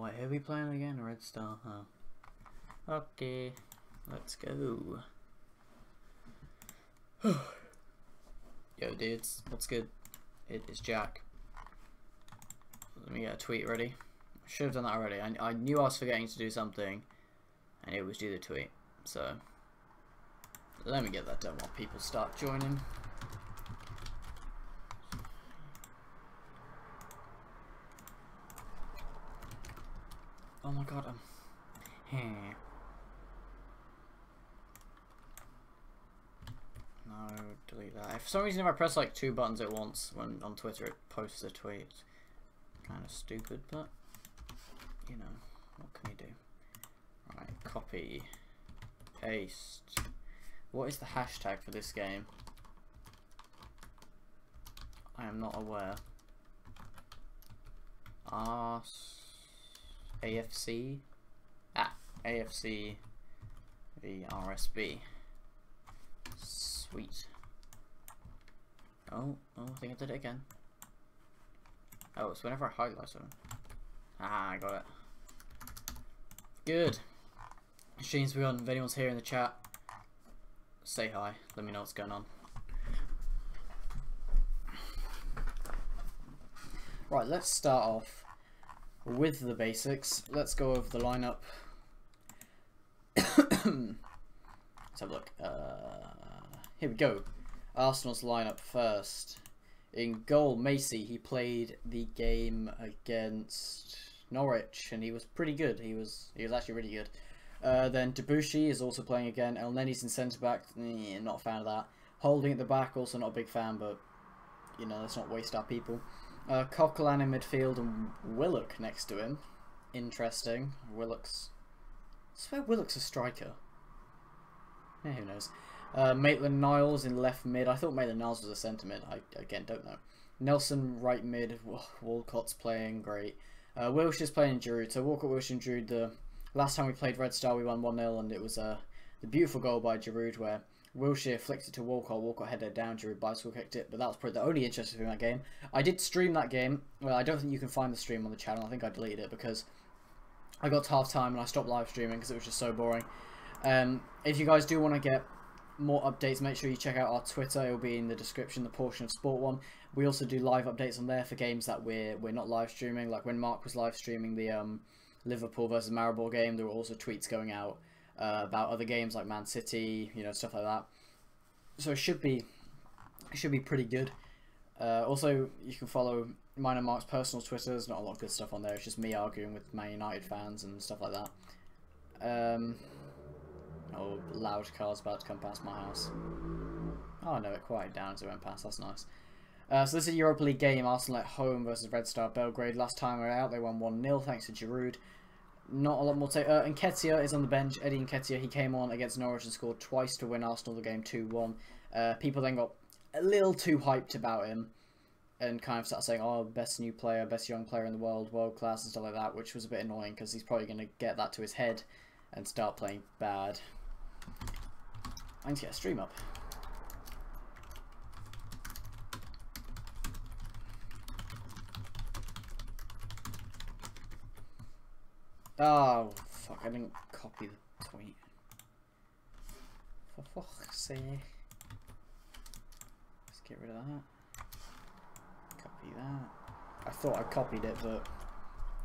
Wait, who are we playing again? Red Star, huh? Okay, let's go. Yo dudes, what's good? It is Jack. Let me get a tweet ready. I should have done that already. I knew I was forgetting to do something, and it was do the tweet. So, let me get that done while people start joining. Oh my god, No, delete that. For some reason, if I press like 2 buttons at once when on Twitter, it posts a tweet. Kind of stupid, but you know, what can you do? Right, copy, paste. What is the hashtag for this game? I am not aware. AFC? AFC v RSB. Sweet. Oh, I think I did it again. Oh, it's whenever I highlight something. Ah, I got it. Good. Stream's begun. If anyone's here in the chat, say hi. Let me know what's going on. Right, let's start off with the basics. Let's go over the lineup. Let's have a look. Here we go. Arsenal's lineup first. In goal, Macy. He played the game against Norwich, and he was pretty good. He was actually really good. Then Debussy is also playing again. El Nenny's in centre back. Not a fan of that. Holding at the back, also not a big fan, but you know, let's not waste our people. Coquelin in midfield and Willock next to him. Interesting. I swear Willock's a striker. Yeah, who knows. Maitland-Niles in left mid. I thought Maitland-Niles was a centre mid. I, again, don't know. Nelson right mid. Walcott's playing great. Wilshire's playing Giroud. So Walcott, Wilshere and Giroud. The last time we played Red Star we won 1-0 and it was the beautiful goal by Giroud where Wilshere flicked it to Walcott. Walcott headed it down. Giroud bicycle kicked it. But that was probably the only interesting thing in that game. I did stream that game. Well, I don't think you can find the stream on the channel. I think I deleted it because I got to half time and I stopped live streaming because it was just so boring. If you guys do want to get more updates, make sure you check out our Twitter. It will be in the description, the portion of Sport One. We also do live updates on there for games that we're not live streaming. Like when Mark was live streaming the Liverpool versus Maribor game, there were also tweets going out about other games like Man City, you know, stuff like that. So it should be pretty good. Also, you can follow mine and Mark's personal Twitter. There's not a lot of good stuff on there. It's just me arguing with Man United fans and stuff like that. Oh, loud cars about to come past my house. Oh no, it quieted down as it went past. That's nice. So this is a Europa League game. Arsenal at home versus Red Star Belgrade. Last time we were out, they won 1-0 thanks to Giroud. Not a lot more to say. Nketiah is on the bench. Eddie Nketiah, he came on against Norwich and scored twice to win Arsenal the game 2-1. People then got a little too hyped about him and kind of started saying, oh, best new player, best young player in the world, world class and stuff like that, which was a bit annoying because he's probably going to get that to his head and start playing bad. I need to get a stream up. Oh, fuck, I didn't copy the tweet. For fuck's sake. Let's get rid of that. Copy that. I thought I copied it, but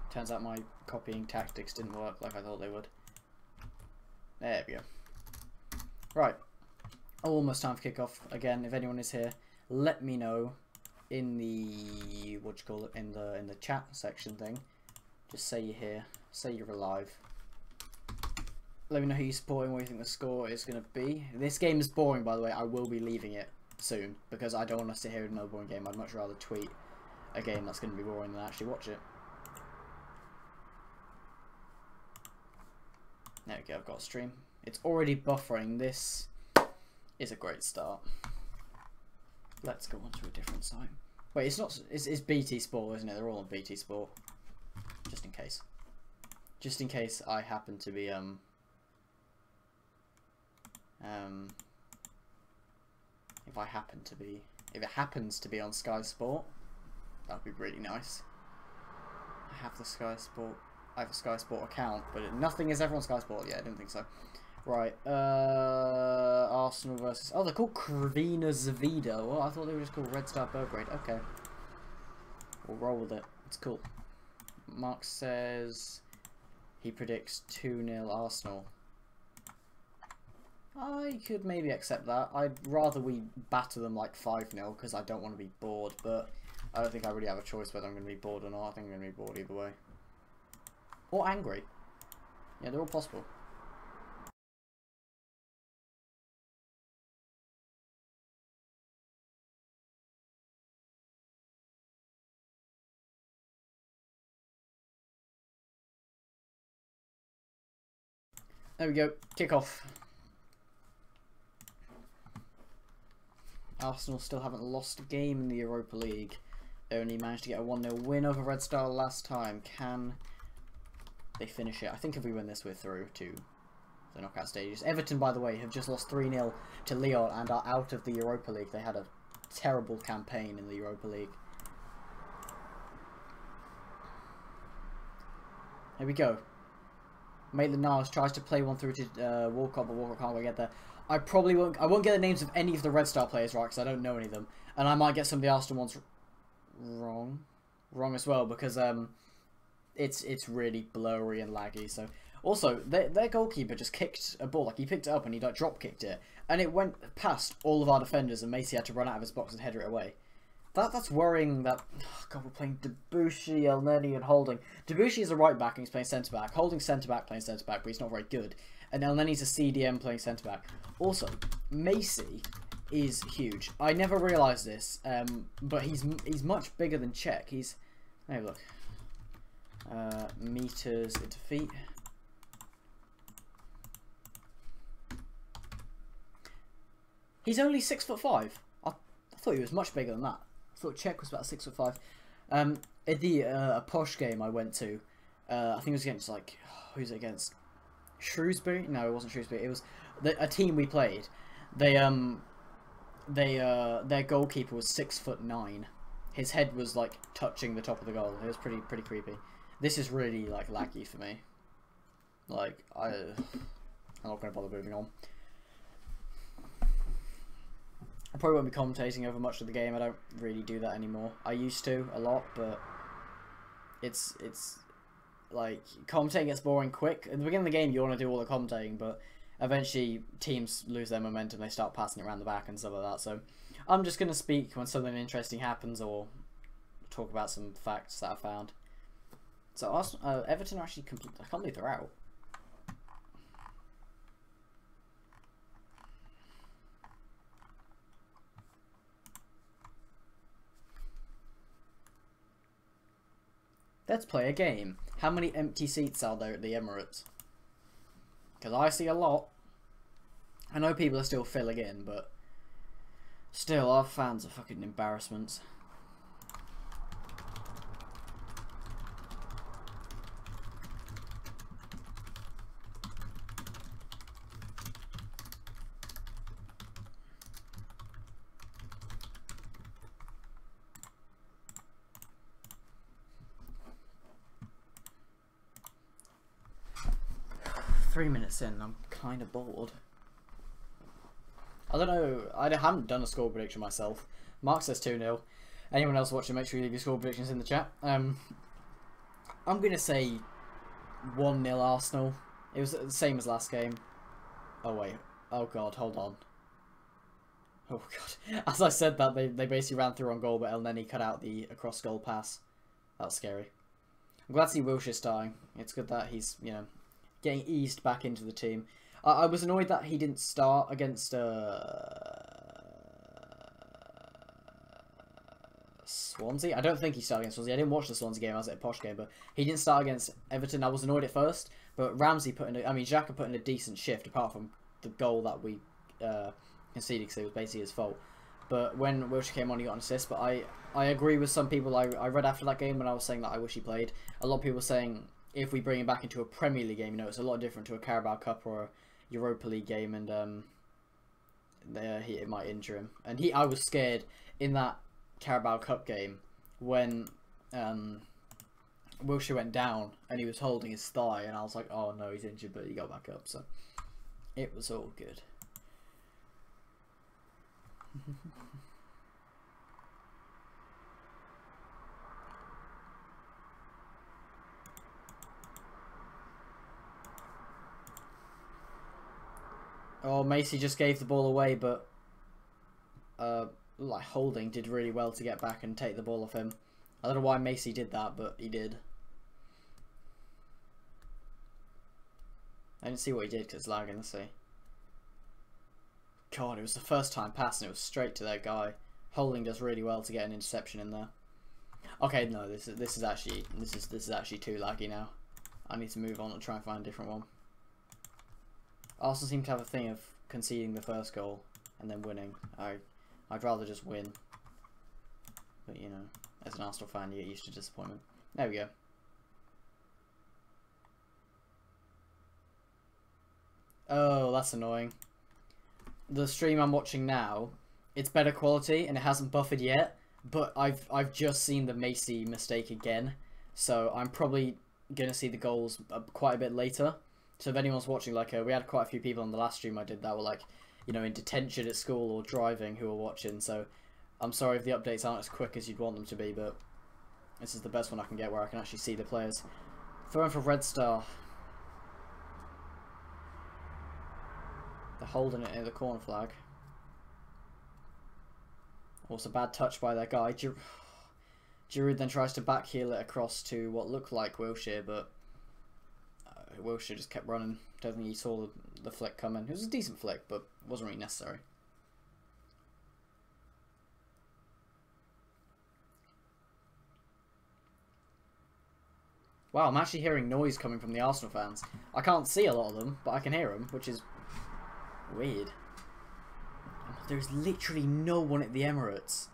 turns out my copying tactics didn't work like I thought they would. There we go. Right. Almost time for kickoff. Again, if anyone is here, let me know in the in the chat section thing. Just say you're here. Say you're alive. Let me know who you're supporting, what you think the score is going to be. This game is boring, by the way. I will be leaving it soon because I don't want us to hear another boring game. I'd much rather tweet a game that's going to be boring than actually watch it. There we go. I've got a stream. It's already buffering. This is a great start. Let's go on to a different site. Wait, it's not. It's BT Sport, isn't it? They're all on BT Sport. Just in case. Just in case I happen to be if it happens to be on Sky Sport, that would be really nice. I have the Sky Sport I have a Sky Sport account, but nothing is ever on Sky Sport. Yeah, I didn't think so. Right, Arsenal versus... Oh, they're called Crvena Zvezda. Well, I thought they were just called Red Star Belgrade. Okay. We'll roll with it. It's cool. Mark says he predicts 2-0 Arsenal. I could maybe accept that. I'd rather we batter them like 5-0 because I don't want to be bored, but I don't think I really have a choice whether I'm going to be bored or not. I think I'm going to be bored either way. Or angry. Yeah, they're all possible. There we go. Kick off. Arsenal still haven't lost a game in the Europa League. They only managed to get a 1-0 win over Red Star last time. Can they finish it? I think if we win this, we're through to the knockout stages. Everton, by the way, have just lost 3-0 to Lyon and are out of the Europa League. They had a terrible campaign in the Europa League. Here we go. Maitland-Niles tries to play one through to Walcott, but Walcott can't quite get there. I won't get the names of any of the Red Star players right because I don't know any of them, and I might get some of the Arsenal ones wrong as well because it's really blurry and laggy. So also their goalkeeper just kicked a ball, like he picked it up and he like drop kicked it, and it went past all of our defenders, and Macy had to run out of his box and header it away. That's worrying. That God, we're playing Debussy, El Neni, and Holding. Debussy is a right back and he's playing centre back. Holding's centre back playing centre back, but he's not very good. And El Neni's a CDM playing centre back. Also, Macy is huge. I never realised this, but he's much bigger than Czech. He's hey look, meters into feet. He's only 6'5". I thought he was much bigger than that. I thought Czech was about 6'5". At the a posh game I went to, I think it was against like who's it against? Shrewsbury? No, it wasn't Shrewsbury. It was a team we played. Their goalkeeper was 6'9". His head was like touching the top of the goal. It was pretty creepy. This is really like laggy for me. Like I'm not going to bother moving on. I probably won't be commentating over much of the game. I don't really do that anymore. I used to a lot, but it's like commentating gets boring quick. At the beginning of the game, you want to do all the commentating, but eventually teams lose their momentum. They start passing it around the back and stuff like that. So I'm just gonna speak when something interesting happens or talk about some facts that I found. So Everton are actually complete. I can't believe they're out. Let's play a game. How many empty seats are there at the Emirates? Because I see a lot. I know people are still filling in, but still, our fans are fucking embarrassments. Three minutes in, I'm kind of bored. I don't know, I haven't done a score prediction myself. Mark says 2-0. Anyone else watching, make sure you leave your score predictions in the chat. I'm going to say 1-0 Arsenal. It was the same as last game. Oh wait, oh god, hold on. Oh god, as I said that, they basically ran through on goal, but El Neni cut out the across goal pass. That was scary. I'm glad to see Wilshere starting. It's good that he's, you know, getting eased back into the team. I was annoyed that he didn't start against Swansea. I don't think he started against Swansea. I didn't watch the Swansea game. I was at a posh game, but he didn't start against Everton. I was annoyed at first, but Ramsey put in Xhaka put in a decent shift, apart from the goal that we conceded because it was basically his fault. But when Wilshere came on, he got an assist. But I agree with some people I read after that game when I was saying that I wish he played. A lot of people were saying if we bring him back into a Premier League game, you know, it's a lot different to a Carabao Cup or a Europa League game, and it might injure him. And I was scared in that Carabao Cup game when Wilshere went down and he was holding his thigh, and I was like, oh no, he's injured, but he got back up, so it was all good. Oh, Macy just gave the ball away, but like Holding did really well to get back and take the ball off him. I don't know why Macy did that, but he did. I didn't see what he did because it's lagging. Let's see. God, it was the first time pass and it was straight to their guy. Holding does really well to get an interception in there. Okay, no, this is actually too laggy now. I need to move on and try and find a different one. Arsenal seem to have a thing of conceding the first goal and then winning. I'd rather just win. But you know, as an Arsenal fan, you get used to disappointment. There we go. Oh, that's annoying. The stream I'm watching now, it's better quality and it hasn't buffered yet, but I've just seen the Macy mistake again, so I'm probably gonna see the goals quite a bit later. So if anyone's watching, like we had quite a few people on the last stream I did that were like, you know, in detention at school or driving who were watching, so I'm sorry if the updates aren't as quick as you'd want them to be, but this is the best one I can get where I can actually see the players. Throwing for Red Star. They're holding it near the corner flag. Also bad touch by their guy. Giroud then tries to backheel it across to what looked like Wilshere, but Wilshere just kept running. Don't think he saw the flick coming. It was a decent flick, but wasn't really necessary. Wow, I'm actually hearing noise coming from the Arsenal fans. I can't see a lot of them, but I can hear them, which is weird. There's literally no one at the Emirates.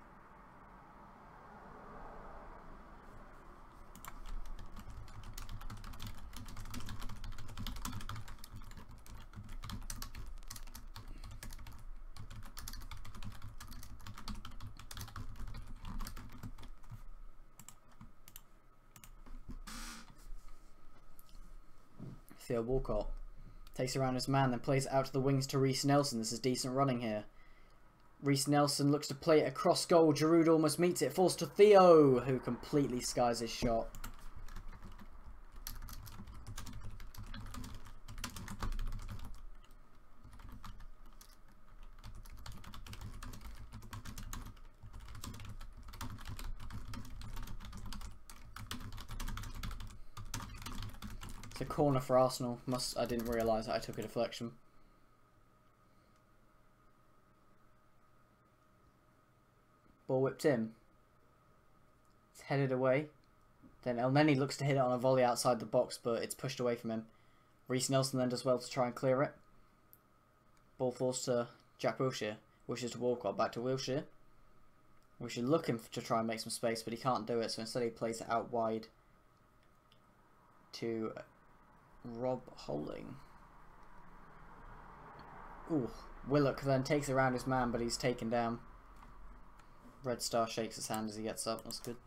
Theo Walcott takes around his man, then plays it out to the wings to Reece Nelson. This is decent running here. Reece Nelson looks to play it across goal. Giroud almost meets it. Falls to Theo, who completely skies his shot. It's a corner for Arsenal. I didn't realise that I took a deflection. Ball whipped in. It's headed away. Then Elneny looks to hit it on a volley outside the box, but it's pushed away from him. Reece Nelson then does well to try and clear it. Ball falls to Jack Wilshere. Wilshere to Walcott. Back to Wilshere. Wilshere looking to try and make some space, but he can't do it, so instead he plays it out wide to Rob Holding. Ooh, Willock then takes around his man, but he's taken down. Red Star shakes his hand as he gets up. That's good.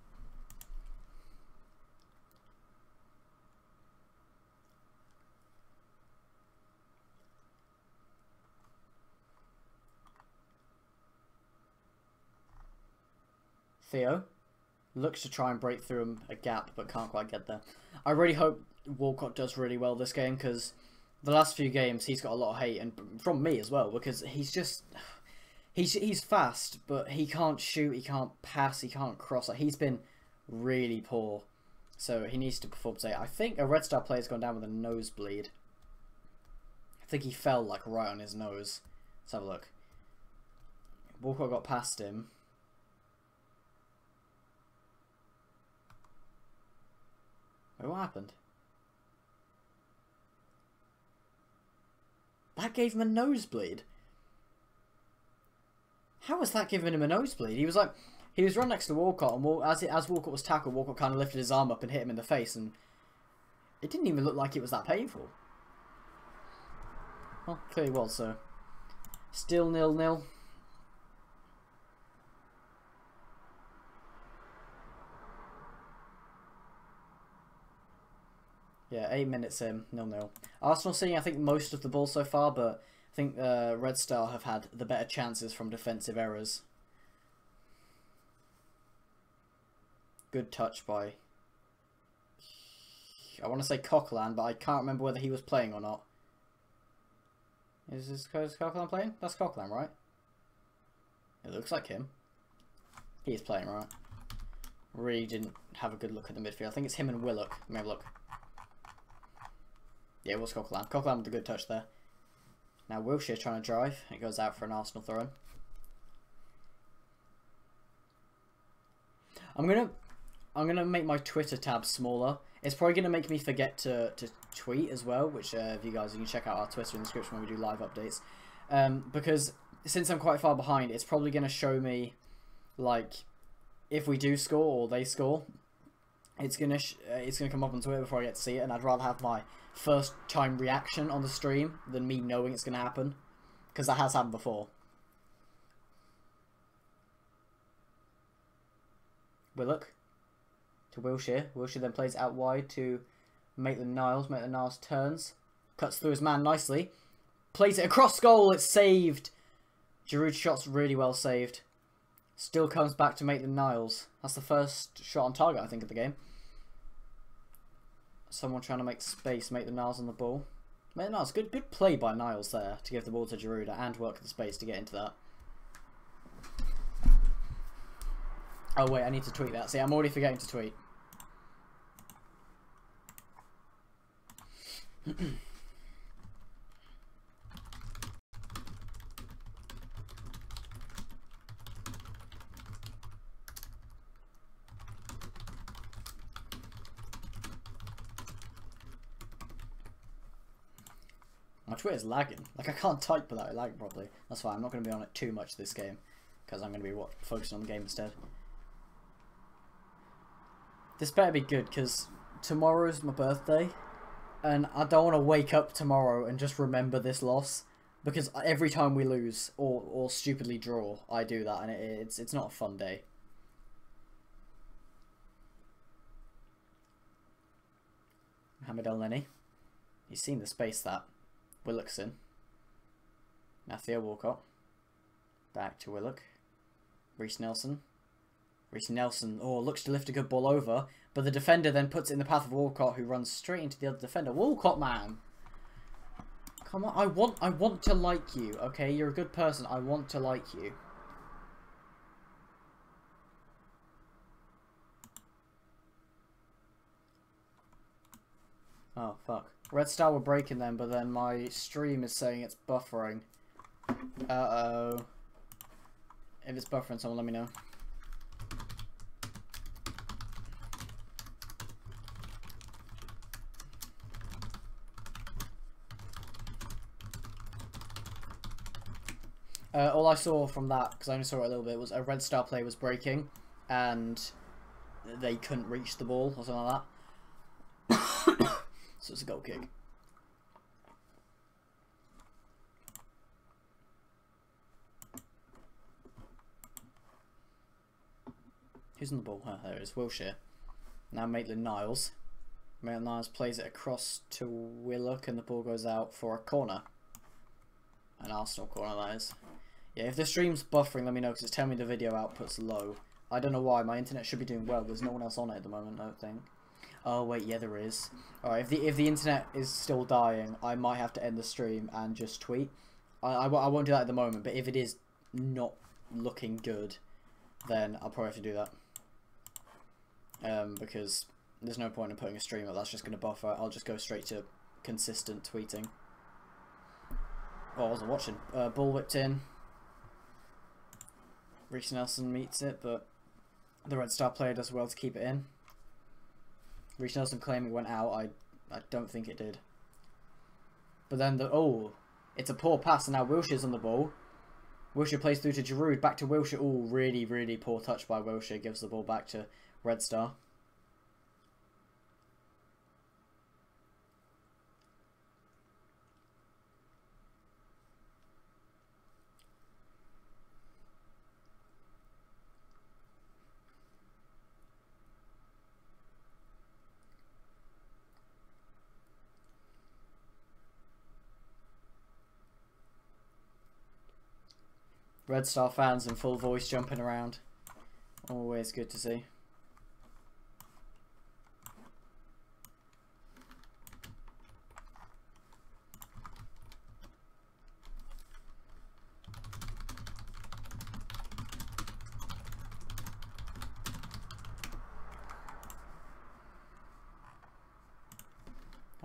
Theo looks to try and break through a gap, but can't quite get there. I really hope Walcott does really well this game, because the last few games he's got a lot of hate, and from me as well, because he's fast, but he can't shoot, he can't pass, he can't cross. Like, he's been really poor, so he needs to perform today. I think a Red Star player's gone down with a nosebleed. I think he fell like right on his nose. Let's have a look. Walcott got past him. Wait, what happened? That gave him a nosebleed. How was that giving him a nosebleed? He was run next to Walcott, and as Walcott was tackled, Walcott kind of lifted his arm up and hit him in the face, and it didn't even look like it was that painful. Well, clearly was, so still 0-0. Yeah, 8 minutes in, 0-0. Arsenal seeing, I think, most of the ball so far, but I think Red Star have had the better chances from defensive errors. Good touch by... I want to say Coquelin, but I can't remember whether he was playing or not. Is Coquelin playing? That's Coquelin, right? It looks like him. He is playing, right? Really didn't have a good look at the midfield. I think it's him and Willock. Let me have a look. Yeah, it was Coquelin. Coquelin with a good touch there. Now Wilshere trying to drive. It goes out for an Arsenal throw-in. I'm gonna make my Twitter tab smaller. It's probably gonna make me forget to tweet as well, which if you guys, you can check out our Twitter in the description when we do live updates. Because since I'm quite far behind, it's probably gonna show me like if we do score or they score. It's gonna come up on Twitter before I get to see it, and I'd rather have my first time reaction on the stream than me knowing it's gonna happen, because that has happened before. Willock to Wilshere. Wilshere then plays out wide to Maitland-Niles. Maitland-Niles turns, cuts through his man nicely, plays it across goal. It's saved. Giroud's shot's really well saved. Still comes back to Maitland-Niles. That's the first shot on target, I think, of the game. Someone trying to make space. Maitland-Niles on the ball. Maitland-Niles, good play by Niles there to give the ball to Giroud and work the space to get into that. Oh wait, I need to tweet that. See, I'm already forgetting to tweet. My Twitter's lagging. Like, I can't type without it lagging properly. That's why I'm not going to be on it too much this game, because I'm going to be focusing on the game instead. This better be good, because tomorrow's my birthday, and I don't want to wake up tomorrow and just remember this loss, because every time we lose or stupidly draw, I do that, and it's not a fun day. Mohamed El-Neni. He's seen the space that Willock's in. Now Theo Walcott. Back to Willock. Reece Nelson. Reece Nelson, looks to lift a good ball over, but the defender then puts it in the path of Walcott, who runs straight into the other defender. Walcott, man! Come on, I want to like you, okay? You're a good person. I want to like you. Oh, fuck. Red Star were breaking them, but then my stream is saying it's buffering. Uh-oh. If it's buffering, someone let me know. All I saw from that, because I only saw it a little bit, was a Red Star player was breaking, and they couldn't reach the ball, or something like that. So it's a goal kick. Who's on the ball? Oh, there it is. Wilshere. Now Maitland-Niles. Maitland-Niles plays it across to Willock, and the ball goes out for a corner. An Arsenal corner, that is. Yeah, if the stream's buffering, let me know, because it's telling me the video output's low. I don't know why. My internet should be doing well. There's no one else on it at the moment, I don't think. Oh, wait, yeah, there is. Alright, if the internet is still dying, I might have to end the stream and just tweet. I won't do that at the moment, but if it is not looking good, then I'll probably have to do that. Because there's no point in putting a stream up. That's just going to buffer. I'll just go straight to consistent tweeting. Oh, I wasn't watching. Ball whipped in. Reece Nelson meets it, but the Red Star player does well to keep it in. Reece Nelson claiming it went out. I don't think it did. But then it's a poor pass, and now Wilshere's on the ball. Wilshere plays through to Giroud, back to Wilshere. Oh, really, really poor touch by Wilshere. Gives the ball back to Red Star. Red Star fans in full voice jumping around. Always good to see.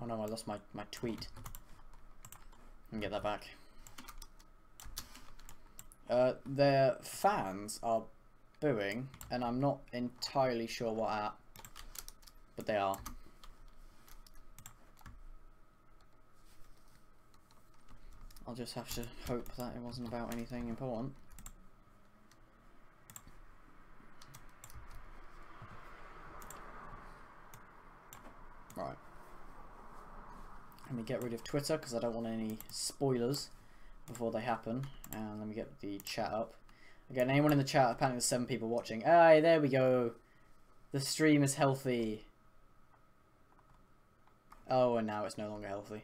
Oh no, I lost my tweet. I can get that back. Their fans are booing, and I'm not entirely sure what at, but they are. I'll just have to hope that it wasn't about anything important. Right. Let me get rid of Twitter because I don't want any spoilers before they happen. And let me get the chat up. Again, anyone in the chat, apparently there's 7 people watching. Aye, there we go. The stream is healthy. Oh, and now it's no longer healthy.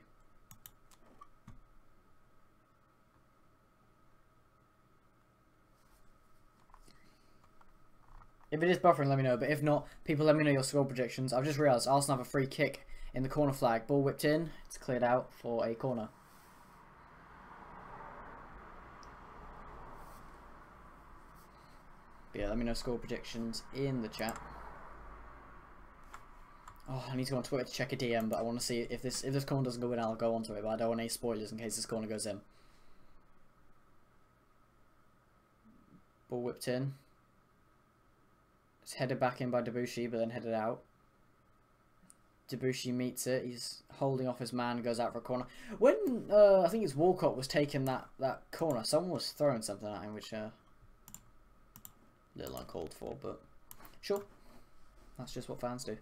If it is buffering, let me know. But if not, people let me know your score projections. I've just realised Arsenal have a free kick in the corner flag. Ball whipped in. It's cleared out for a corner. But yeah, let me know score predictions in the chat. Oh, I need to go on Twitter to check a DM, but I want to see if this corner doesn't go in, I'll go onto it. But I don't want any spoilers in case this corner goes in. Ball whipped in. It's headed back in by Debussy, but then headed out. Debussy meets it. He's holding off his man, goes out for a corner. When I think it's Walcott was taking that corner, someone was throwing something at him, which a little uncalled for, but sure, that's just what fans do.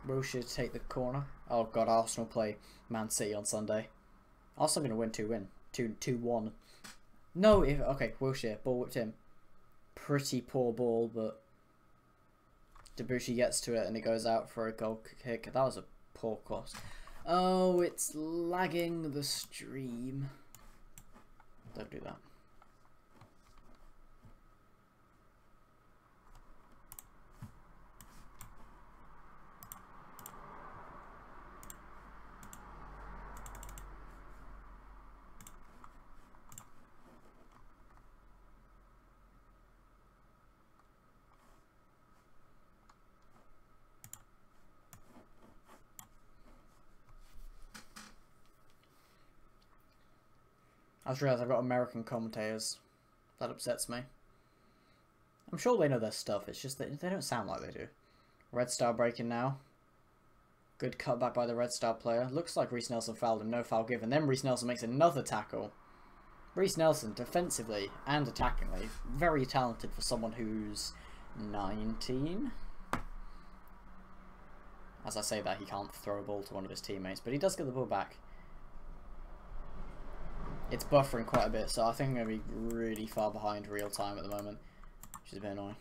Wilshere to take the corner. Oh god, Arsenal play Man City on Sunday. Arsenal going to win 2-1. No, okay, Wilshere, ball whipped in. Pretty poor ball, but Debussy gets to it and it goes out for a goal kick. That was a poor cross. Oh, it's lagging the stream. Don't do that. I just realised I've got American commentators. That upsets me. I'm sure they know their stuff, it's just that they don't sound like they do. Red Star breaking now. Good cutback by the Red Star player. Looks like Reece Nelson fouled him, no foul given. Then Reece Nelson makes another tackle. Reece Nelson, defensively and attackingly, very talented for someone who's 19. As I say that, he can't throw a ball to one of his teammates, but he does get the ball back. It's buffering quite a bit, so I think I'm going to be really far behind real time at the moment, which is a bit annoying.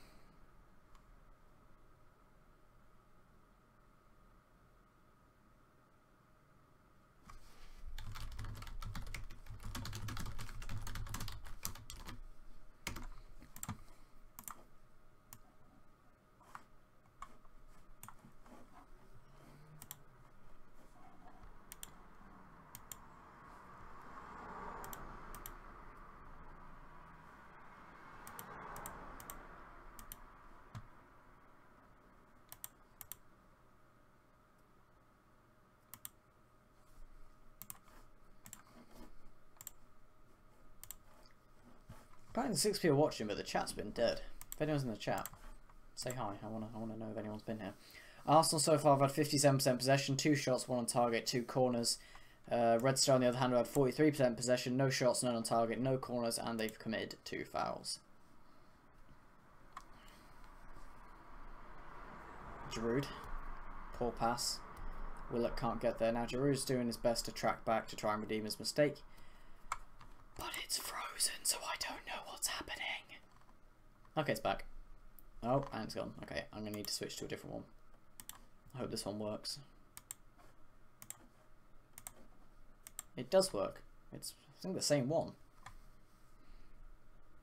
Apparently 6 people watching, but the chat's been dead. If anyone's in the chat, say hi. I wanna know if anyone's been here. Arsenal so far have had 57% possession, 2 shots, 1 on target, 2 corners. Red Star on the other hand have had 43% possession, no shots, none on target, no corners, and they've committed 2 fouls. Giroud, poor pass. Willock can't get there. Now Giroud's doing his best to track back to try and redeem his mistake. But it's frozen, so I don't know what's happening. Okay, it's back. Oh, and it's gone. Okay, I'm going to need to switch to a different one. I hope this one works. It does work. It's, I think, the same one.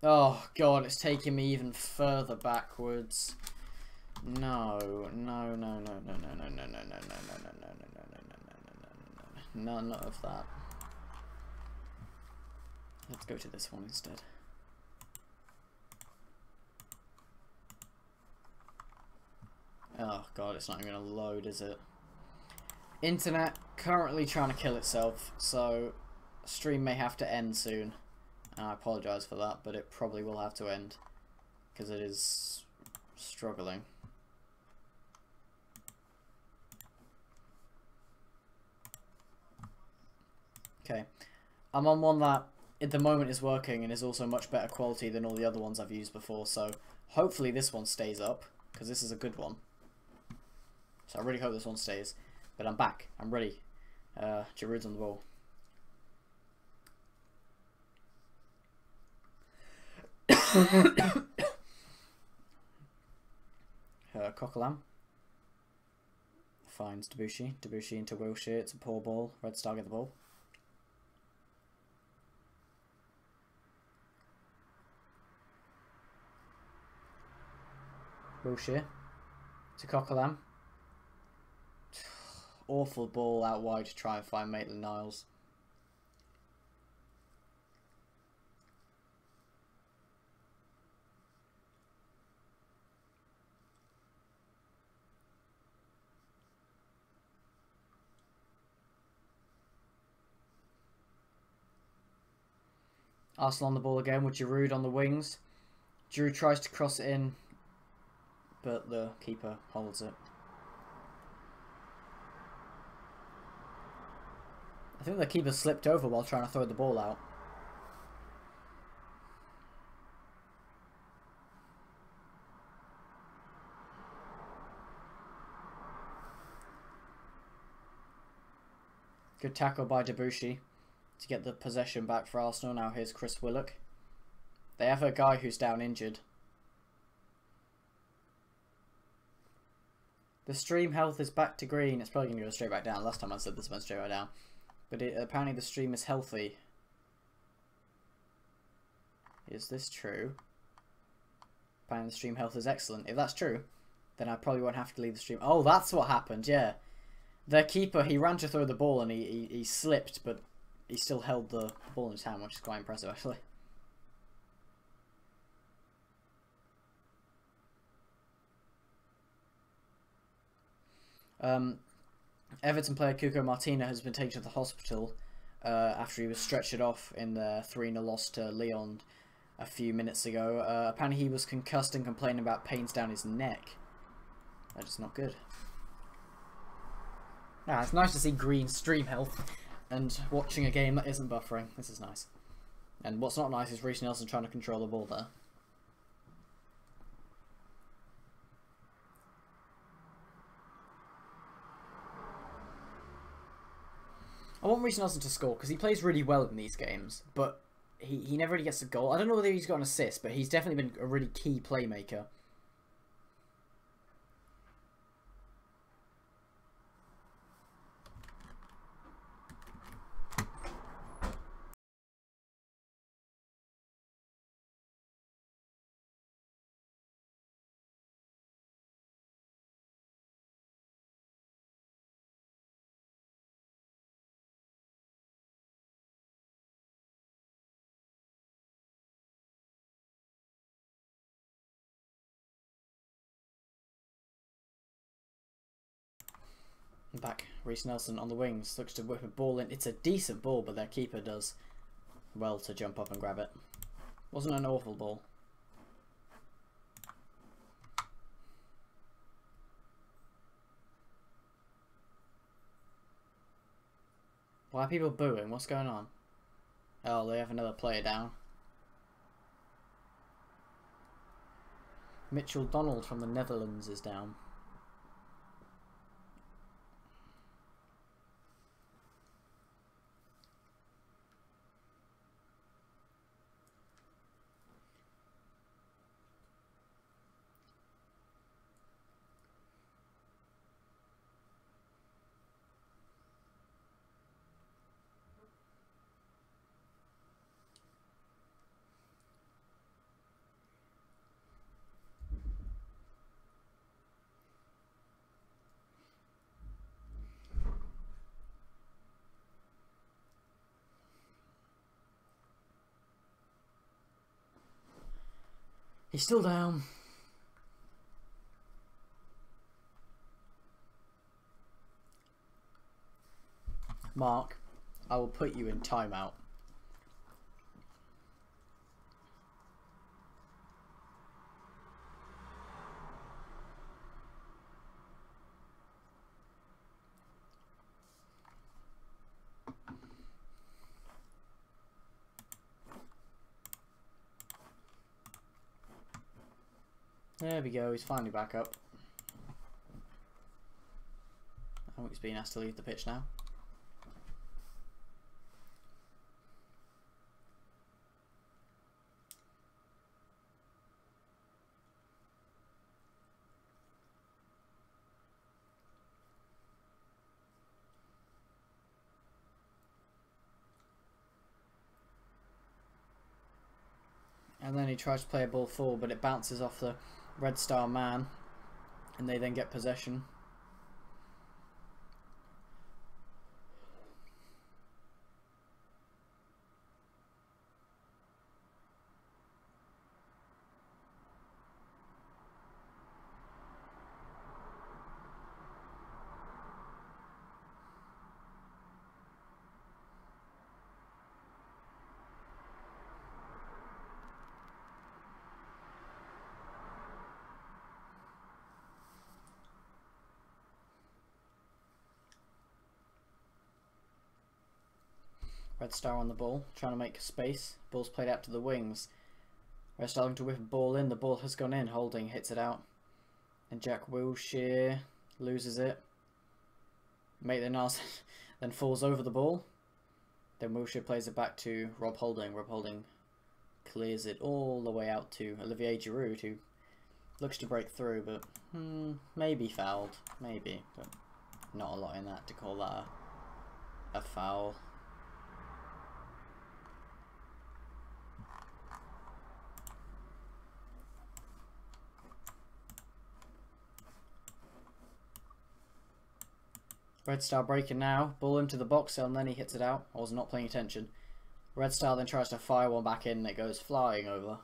Oh god, it's taking me even further backwards. No, no, no, no, no, no, no, no, no, no, no, no, no, no, no, no, no, no, no, none of that. Let's go to this one instead. Oh god, it's not even gonna load, is it? Internet currently trying to kill itself, so stream may have to end soon. And I apologise for that, but it probably will have to end because it is struggling. Okay, I'm on one that at the moment is working and is also much better quality than all the other ones I've used before, so hopefully this one stays up because this is a good one. So I really hope this one stays. But I'm back. I'm ready. Giroud's on the ball. Coquelin finds Debussy. Debussy into Wilshere. It's a poor ball. Red Star get the ball. Wilshere to Coquelin. Awful ball out wide to try and find Maitland-Niles. Arsenal on the ball again with Giroud on the wings. Giroud tries to cross it in, but the keeper holds it. I think the keeper slipped over while trying to throw the ball out. Good tackle by Debussy to get the possession back for Arsenal. Now here's Chris Willock. They have a guy who's down injured. The stream health is back to green. It's probably going to go straight back down. Last time I said this went straight back down. But apparently the stream is healthy. Is this true? Apparently the stream health is excellent. If that's true, then I probably won't have to leave the stream. Oh, that's what happened, yeah. Their keeper, he ran to throw the ball and he slipped, but he still held the ball in his hand, which is quite impressive, actually. Everton player Cuco Martina has been taken to the hospital after he was stretchered off in the 3-0 loss to Lyon a few minutes ago. Apparently he was concussed and complaining about pains down his neck. That is not good. Nah, it's nice to see green stream health and watching a game that isn't buffering. This is nice. And what's not nice is Reece Nelson trying to control the ball there. I want Reece Nelson to score because he plays really well in these games, but he never really gets a goal. I don't know whether he's got an assist, but he's definitely been a really key playmaker. Back, Reece Nelson on the wings, looks to whip a ball in. It's a decent ball, but their keeper does well to jump up and grab it. Wasn't an awful ball. Why are people booing? What's going on? Oh, they have another player down. Mitchell Donald from the Netherlands is down. He's still down. Mark, I will put you in timeout. There we go, he's finally back up. I think he's being asked to leave the pitch now. And then he tries to play a ball forward, but it bounces off the Red Star man, and they then get possession. Red Star on the ball, trying to make space. Ball's played out to the wings. Red Star looking to whip a ball in. The ball has gone in. Holding hits it out. And Jack Wilshere loses it. Maitland-Niles then falls over the ball. Then Wilshere plays it back to Rob Holding. Rob Holding clears it all the way out to Olivier Giroud, who looks to break through, but maybe fouled. Maybe, but not a lot in that to call that a foul. Red Star breaking now. Ball into the box and then he hits it out. I was not paying attention. Red Star then tries to fire one back in and it goes flying over.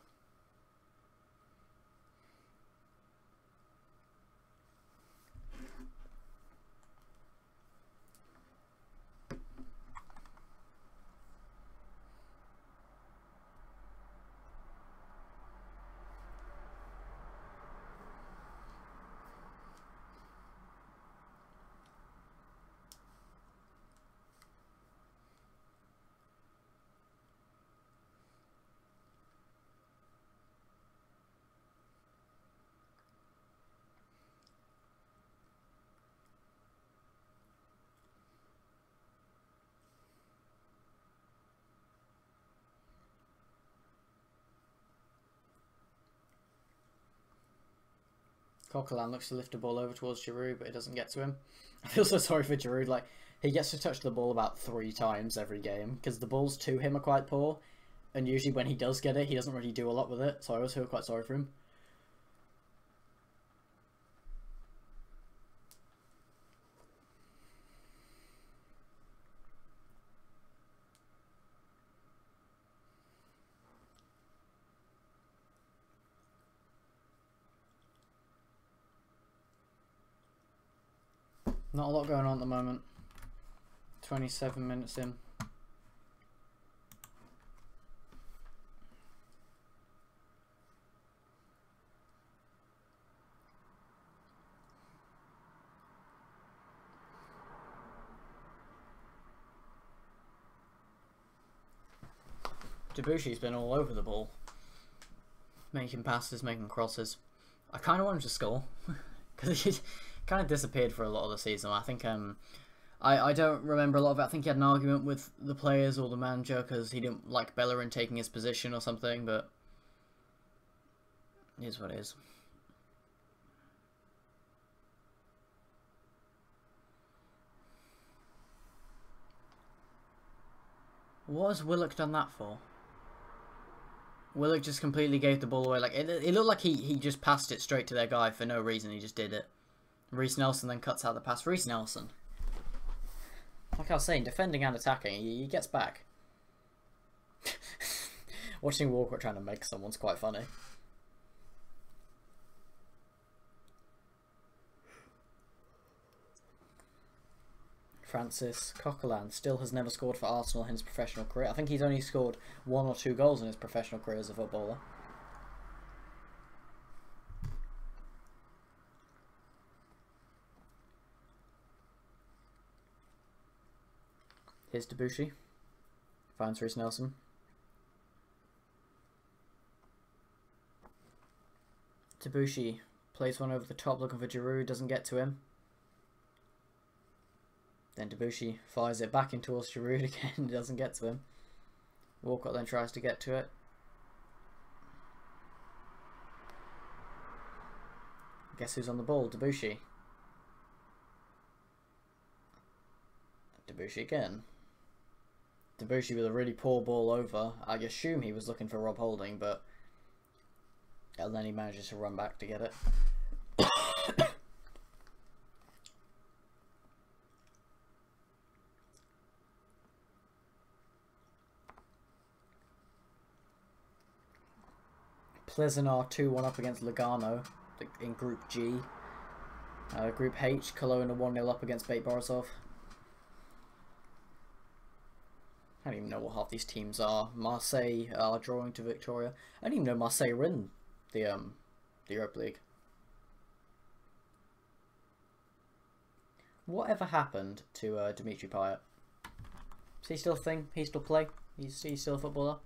Coquelin looks to lift the ball over towards Giroud, but it doesn't get to him. I feel so sorry for Giroud. Like, he gets to touch the ball about 3 times every game, because the balls to him are quite poor, and usually when he does get it, he doesn't really do a lot with it, so I always feel quite sorry for him. Not a lot going on at the moment. 27 minutes in. Debussy's been all over the ball. Making passes, making crosses. I kind of want him to score. Because he kind of disappeared for a lot of the season. I think I don't remember a lot of it. I think he had an argument with the players or the manager because he didn't like Bellerin taking his position or something, but it is what it is. What has Willock done that for? Willock just completely gave the ball away. Like it looked like he just passed it straight to their guy for no reason. He just did it. Reece Nelson then cuts out the pass. Reece Nelson, like I was saying, defending and attacking, he gets back. Watching Walcott trying to make someone's quite funny. Francis Coquelin still has never scored for Arsenal in his professional career. I think he's only scored 1 or 2 goals in his professional career as a footballer. Here's Debussy. Finds Reece Nelson. Debussy plays one over the top looking for Giroud, doesn't get to him. Then Debussy fires it back in towards Giroud again, doesn't get to him. Walcott then tries to get to it. Guess who's on the ball? Debussy. Debussy again. Debussy with a really poor ball over. I assume he was looking for Rob Holding, but... And then he manages to run back to get it. Pleasant 2-1 up against Lugano in Group G. Group H, Cologne are 1-0 up against Bate Borisov. I don't even know what half these teams are. Marseille are drawing to Victoria. I didn't even know Marseille were in the Europa League. Whatever happened to Dimitri Payet? Is he still a thing? He still play? He's still a footballer?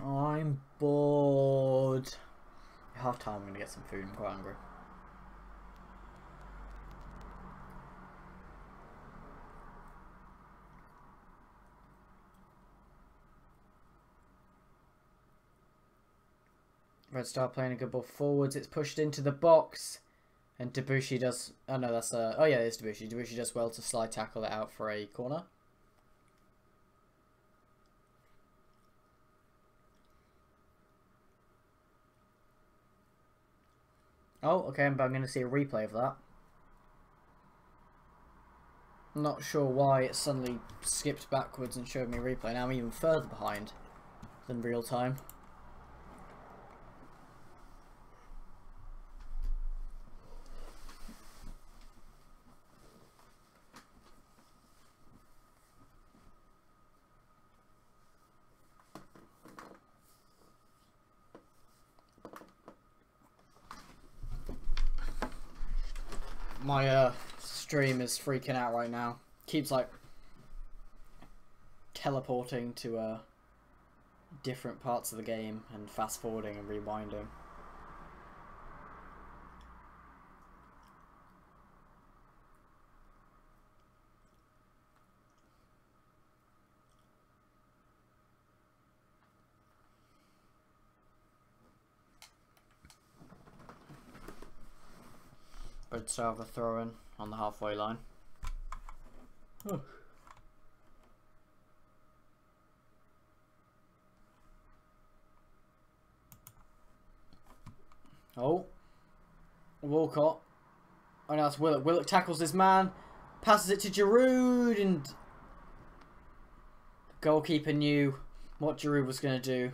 I'm bored. Half time, I'm gonna get some food. I'm quite hungry. Red Star playing a good ball forwards. It's pushed into the box, and Debussy does. Oh no, that's oh yeah, it's Debussy. Debussy does well to slide tackle it out for a corner. Oh, okay, but I'm going to see a replay of that. Not sure why it suddenly skipped backwards and showed me a replay. Now I'm even further behind than real time. My stream is freaking out right now. Keeps like teleporting to different parts of the game and fast forwarding and rewinding. Red Star have a throw in on the halfway line. Oh. Oh. Walcott. Oh no, it's Willock. Willock tackles his man. Passes it to Giroud, and the goalkeeper knew what Giroud was going to do.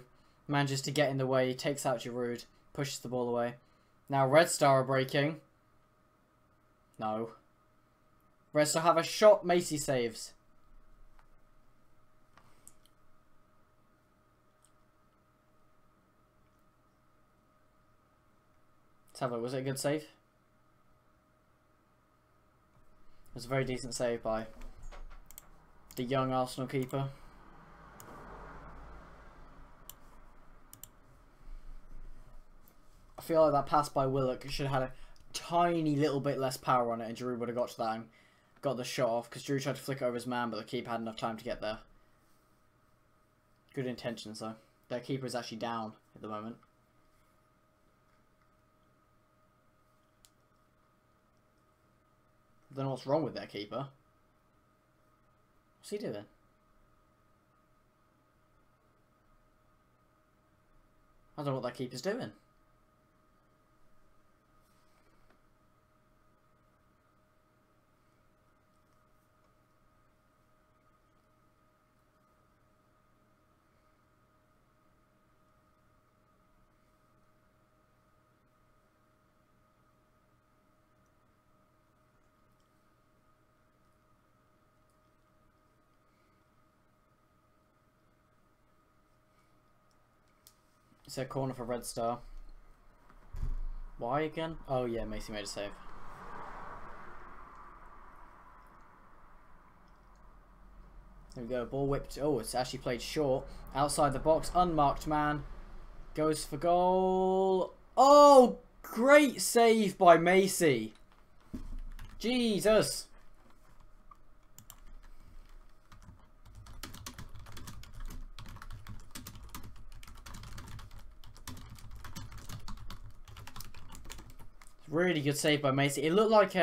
Manages to get in the way, takes out Giroud, pushes the ball away. Now Red Star are breaking. No. Red Star have a shot. Macy saves. Let's have a look. Was it a good save? It was a very decent save by the young Arsenal keeper. I feel like that pass by Willock should have had a tiny little bit less power on it, and Giroud would have got to that and got the shot off, because Giroud tried to flick over his man, but the keeper had enough time to get there. Good intentions though. Their keeper is actually down at the moment. I don't know what's wrong with their keeper. What's he doing? I don't know what that keeper's doing. It's a corner for Red Star. Why again? Oh yeah, Macy made a save. There we go, ball whipped. Oh, it's actually played short. Outside the box, unmarked man. Goes for goal. Oh, great save by Macy. Jesus. Really good save by Macy. It looked like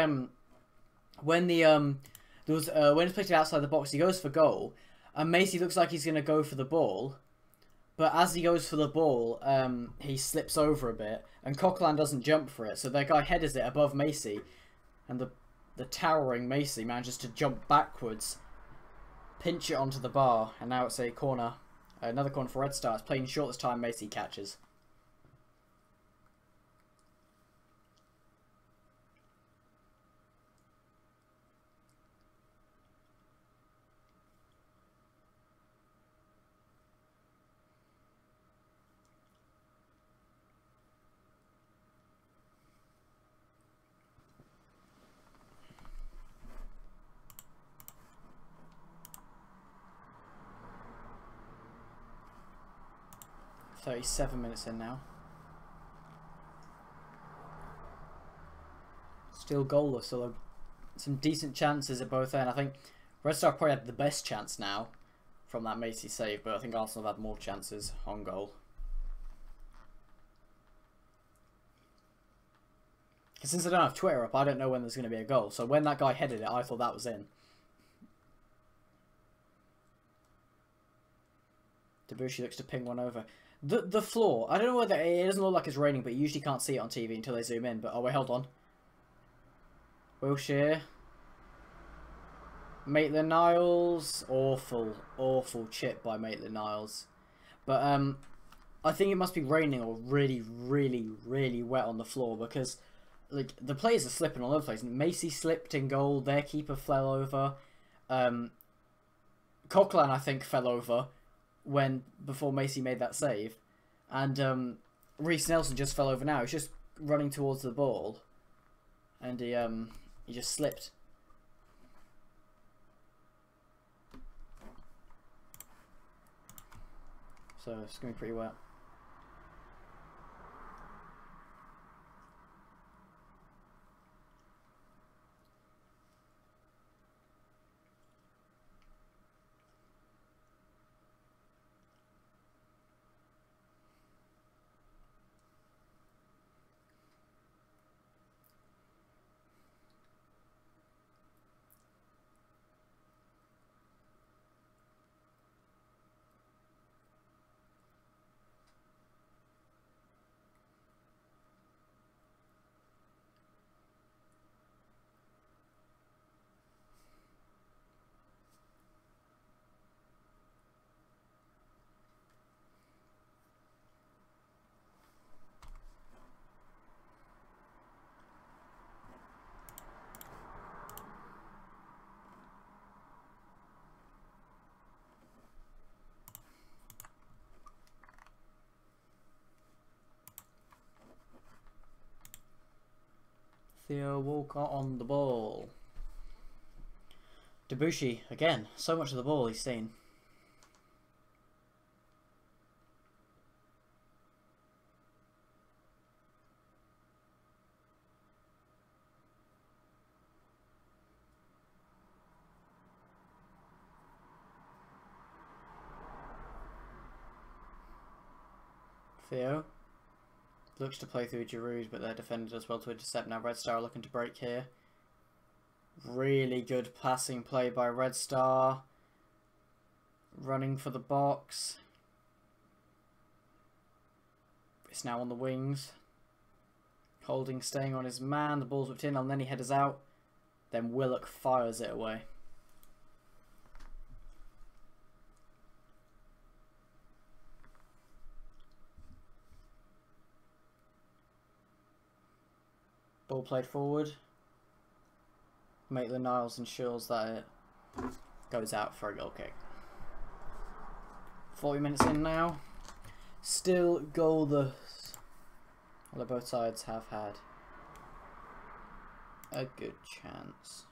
when the when it's played outside the box, he goes for goal, and Macy looks like he's gonna go for the ball, but as he goes for the ball, he slips over a bit, and Coquelin doesn't jump for it, so their guy headers it above Macy, and the towering Macy manages to jump backwards, pinch it onto the bar, and now it's a corner, another corner for Red Star. It's playing short this time. Macy catches. .37 minutes in now. Still goalless, so some decent chances at both ends. I think Red Star probably had the best chance now from that Macy save, but I think Arsenal have had more chances on goal. Because since I don't have Twitter up, I don't know when there's going to be a goal. So when that guy headed it, I thought that was in. Debussy looks to ping one over. The floor, I don't know whether it doesn't look like it's raining, but you usually can't see it on TV until they zoom in. But oh wait, hold on. Wilshere. Maitland-Niles. Awful chip by Maitland-Niles. But I think it must be raining or really wet on the floor, because like the players are slipping all over the place. Macy slipped in goal. Their keeper fell over. Coquelin, I think, fell over before Macy made that save, and Reece Nelson just fell over now. He's just running towards the ball, and he just slipped. So it's gonna be pretty wet. Theo Walcott on the ball. Debussy, again, so much of the ball he's seen. Theo looks to play through Giroud, but they're defended as well to intercept. Now Red Star are looking to break here. Really good passing play by Red Star. Running for the box. It's now on the wings. Holding, staying on his man. The ball's whipped in, and then he headers out. Then Willock fires it away. Ball played forward. Maitland-Niles ensures that it goes out for a goal kick. 40 minutes in now. Still goalless. Although both sides have had a good chance.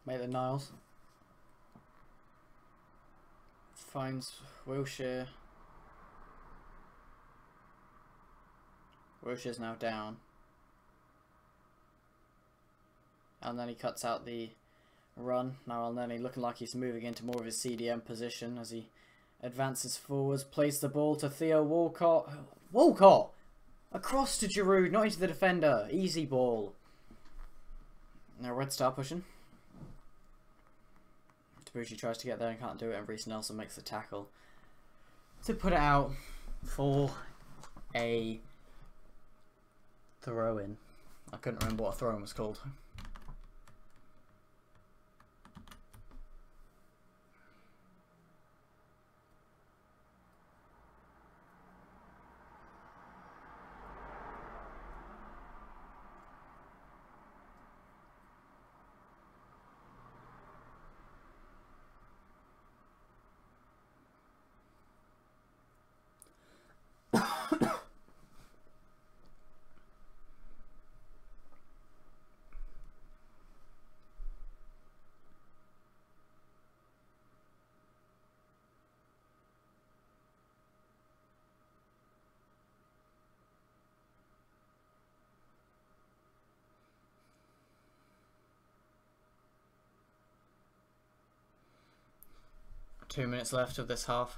Maitland-Niles finds Wilshere. Wilshere's now down. And then he cuts out the run. Now Elneny looking like he's moving into more of his CDM position as he advances forwards. Plays the ball to Theo Walcott. Walcott! Across to Giroud, not into the defender. Easy ball. Now Red Star pushing. Debussy tries to get there and can't do it, and Reece Nelson makes the tackle to put it out for a throw-in. I couldn't remember what a throw-in was called. Two minutes left of this half.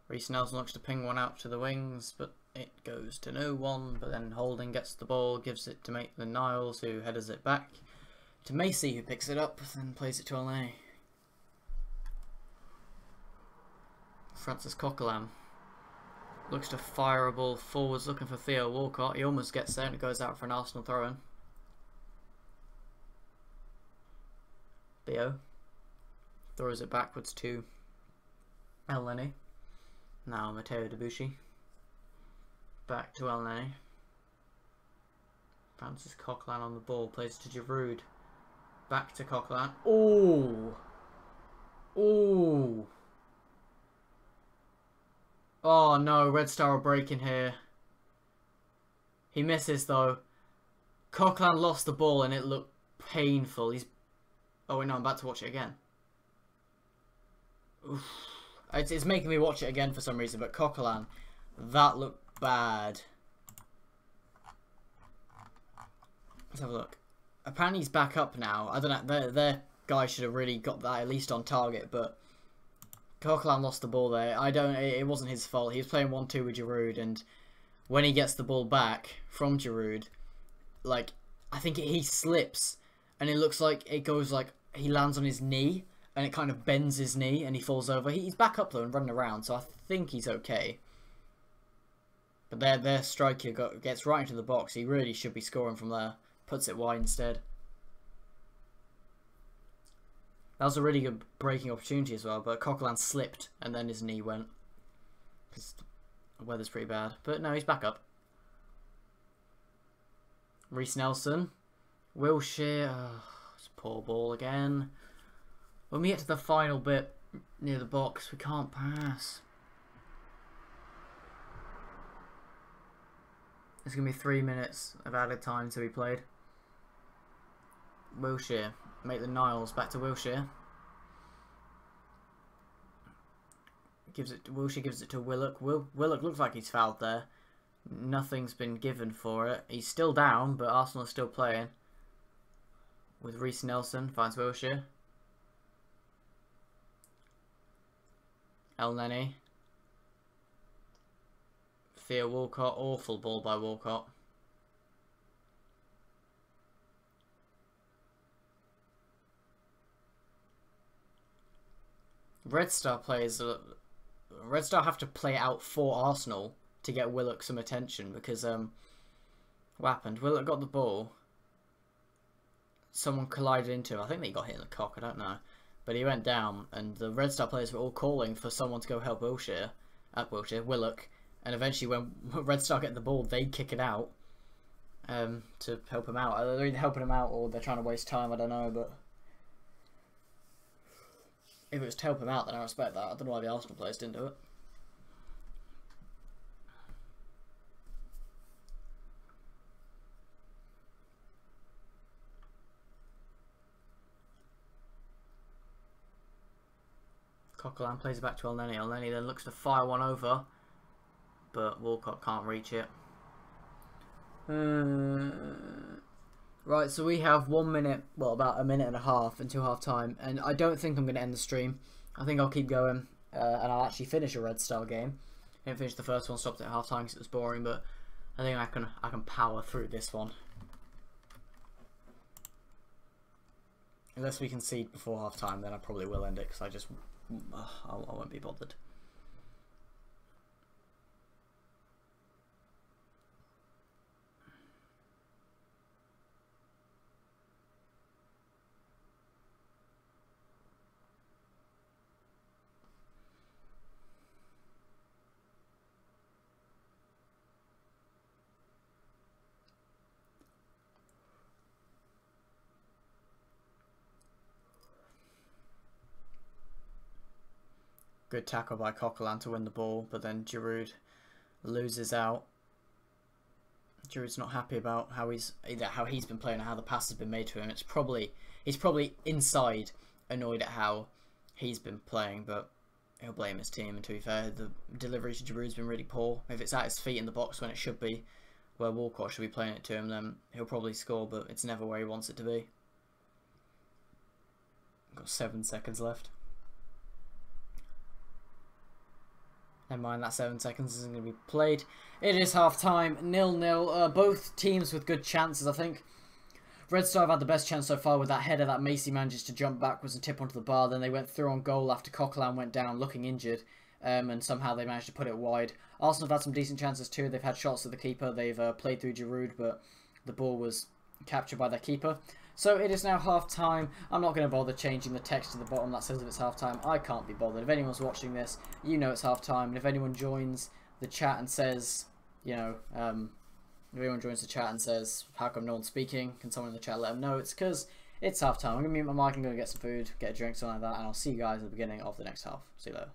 Reece Nelson looks to ping one out to the wings, but it goes to no one. But then Holding gets the ball, gives it to Maitland-Niles, who headers it back to Macy, who picks it up, then plays it to Elneny. Francis Coquelin looks to fire a ball forwards, looking for Theo Walcott. He almost gets there, and it goes out for an Arsenal throw-in. Theo throws it backwards to Elneny. Now Matteo Debussy. Back to Elneny. Francis Coquelin on the ball. Plays to Giroud. Back to Coquelin. Oh! Oh! Oh no, Red Star are breaking here. He misses though. Coquelin lost the ball and it looked painful. He's... Oh wait, no, I'm about to watch it again. Oof. It's making me watch it again for some reason, but Coquelin, that looked bad. Let's have a look. Apparently he's back up now. I don't know. Their guy should have really got that at least on target, but Coquelin lost the ball there. It wasn't his fault. He was playing 1-2 with Giroud, and when he gets the ball back from Giroud, like, I think he slips, and it looks like it goes like he lands on his knee, and it kind of bends his knee, and he falls over. He's back up though and running around, so I think he's okay. But their striker gets right into the box. He really should be scoring from there. Puts it wide instead. That was a really good breaking opportunity as well, but Coquelin slipped and then his knee went. Because the weather's pretty bad. But no, he's back up. Reece Nelson. Wilshere. Oh, it's a poor ball again. When we get to the final bit near the box, we can't pass. It's going to be 3 minutes of added time to be played. Wilshere. Make the Niles back to Wilshere. Wilshere gives it to Willock. Willock looks like he's fouled there. Nothing's been given for it. He's still down, but Arsenal is still playing. With Reece Nelson, finds Wilshere. El Neni. Theo Walcott, awful ball by Walcott. Red Star have to play out for Arsenal to get Willock some attention because what happened? Willock got the ball. Someone collided into him. I think they got hit in the cock. I don't know, but he went down, and the Red Star players were all calling for someone to go help Willock. And eventually, when Red Star get the ball, they kick it out to help him out. They're either helping him out or they're trying to waste time. I don't know, but if it was to help him out, then I respect that. I don't know why the Arsenal players didn't do it. Coquelin plays it back to El Neni. El Neni then looks to fire one over, but Walcott can't reach it. Right, so we have 1 minute, well, about a minute and a half until half time, and I don't think I'm going to end the stream. I think I'll keep going, and I'll actually finish a Red Star game. I didn't finish the first one, stopped at half time because it was boring, but I think I can power through this one. Unless we concede before half time, then I probably will end it because I won't be bothered. Good tackle by Coquelin to win the ball, but then Giroud loses out. Giroud's not happy about how he's been playing and how the pass has been made to him. He's probably inside annoyed at how he's been playing, but he'll blame his team. And to be fair, the delivery to Giroud's been really poor. If it's at his feet in the box when it should be, where Walcott should be playing it to him, then he'll probably score, but it's never where he wants it to be. Got 7 seconds left. Never mind, that 7 seconds isn't going to be played. It is half time, 0-0. Both teams with good chances, I think. Red Star have had the best chance so far with that header that Macy manages to jump backwards and tip onto the bar. Then they went through on goal after Coquelin went down looking injured. And somehow they managed to put it wide. Arsenal have had some decent chances too. They've had shots at the keeper. They've played through Giroud, but the ball was captured by their keeper. So it is now half time. I'm not going to bother changing the text to the bottom that says if it's half time. I can't be bothered. If anyone's watching this, you know it's half time. And if anyone joins the chat and says, you know, if anyone joins the chat and says, how come no one's speaking? Can someone in the chat let them know? It's because it's half time. I'm going to mute my mic and go get some food, get a drink, something like that. And I'll see you guys at the beginning of the next half. See you later.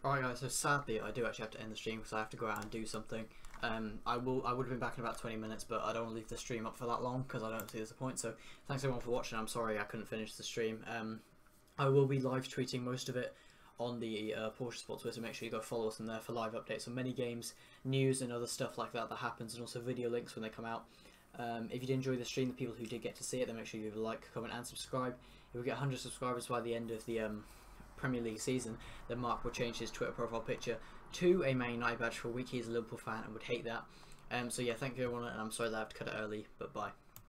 Alright guys, so sadly I do actually have to end the stream because I have to go out and do something. I would have been back in about 20 minutes, but I don't want to leave the stream up for that long because I don't see there's a point. So thanks everyone for watching. I'm sorry I couldn't finish the stream. I will be live tweeting most of it on the Porsche Sport Twitter. Make sure you go follow us in there for live updates on many games, news and other stuff like that happens, and also video links when they come out. If you did enjoy the stream, the people who did get to see it, then make sure you leave a like, comment and subscribe. If we get 100 subscribers by the end of the Premier League season, then Mark will change his Twitter profile picture to a Man United badge for a week. He's a Liverpool fan and would hate that. So yeah, thank you everyone, and I'm sorry that I have to cut it early, but bye.